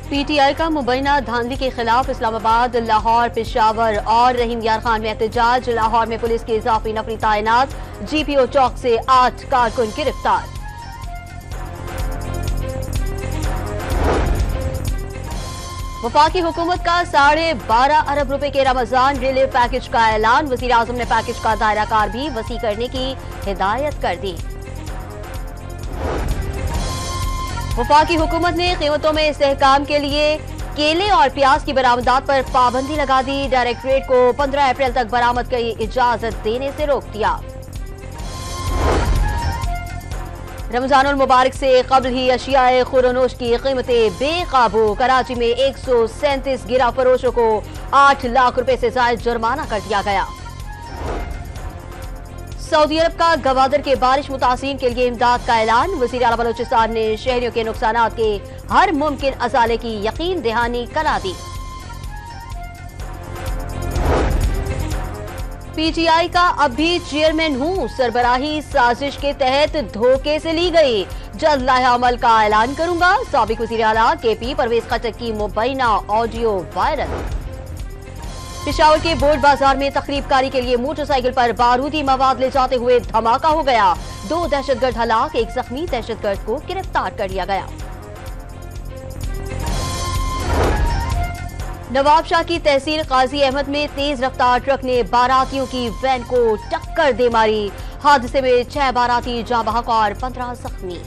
PTI का मुबैना धांधली के खिलाफ इस्लामाबाद, लाहौर, पेशावर और रहीम यार खान में एहतजाज। लाहौर में पुलिस की इजाफी नफरी तैनात। जीपीओ चौक से 8 कारकुन गिरफ्तार। वफाकी हुकूमत का 12.5 अरब रुपए के रमजान रिलीफ पैकेज का ऐलान। वजीर आजम ने पैकेज का दायरा कार भी वसी करने की हिदायत कर दी। वफाकी हुकूमत ने कीमतों में इस्तेहकाम के लिए केले और प्याज की बरामदात पर पाबंदी लगा दी। डायरेक्टरेट को 15 अप्रैल तक बरामद की इजाजत देने से रोक दिया। रमजानुल मुबारक से कबल ही अशियाए खुरोनोश की कीमतें बेकाबू। कराची में 137 गिरा फरोशों को 8 लाख रुपए से ज्यादा जुर्माना कर दिया गया। सऊदी अरब का गवादर के बारिश मुतासिरीन के लिए इमदाद का ऐलान। वज़ीर आला बलोचिस्तान ने शहरियों के नुकसानात के हर मुमकिन असाले की यकीन दहानी करा दी। पीटीआई का अब भी चेयरमैन हूं, सरबराही साजिश के तहत धोखे से ली गई। जल्द लाहे अमल का ऐलान करूंगा। साबिक वज़ीर आला केपी परवेज खट्टक की मुबैना ऑडियो वायरल। पेशावर के बोर्ड बाजार में तकरीबकारी के लिए मोटरसाइकिल पर बारूदी मवाद ले जाते हुए धमाका हो गया। 2 दहशतगर्द हलाक, 1 जख्मी दहशतगर्द को गिरफ्तार कर लिया गया। नवाबशाह की तहसील काजी अहमद में तेज रफ्तार ट्रक ने बारातियों की वैन को टक्कर दे मारी। हादसे में 6 बाराती जाँ बहक और 15 जख्मी।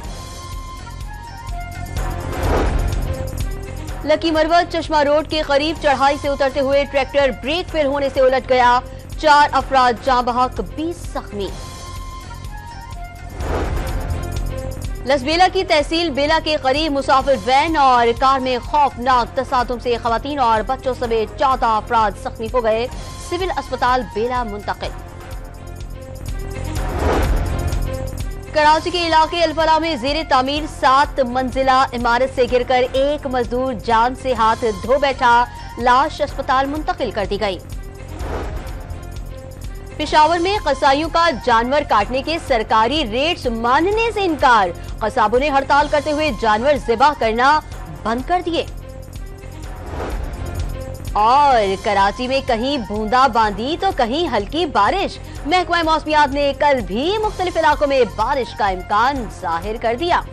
लकी मरवत चश्मा रोड के करीब चढ़ाई से उतरते हुए ट्रैक्टर ब्रेक फेल होने से उलट गया। 4 अफराद जाँ बहक, 20 जख्मी। लसबेला की तहसील बेला के करीब मुसाफिर वैन और कार में खौफनाक तसादुम से खवातीन और बच्चों समेत 14 अफराद जख्मी हो गए। सिविल अस्पताल बेला मुंतकिल। कराची के इलाके अलफला में जेर तामीर 7 मंजिला इमारत से गिरकर एक मजदूर जान से हाथ धो बैठा। लाश अस्पताल मुंतकिल कर दी गई। पेशावर में कसाईयों का जानवर काटने के सरकारी रेट्स मानने से इनकार। कसाबों ने हड़ताल करते हुए जानवर ज़िबा करना बंद कर दिए। और कराची में कहीं बूंदाबांदी तो कहीं हल्की बारिश। महकमा मौसमियात ने कल भी मुख्तलिफ इलाकों में बारिश का इम्कान जाहिर कर दिया।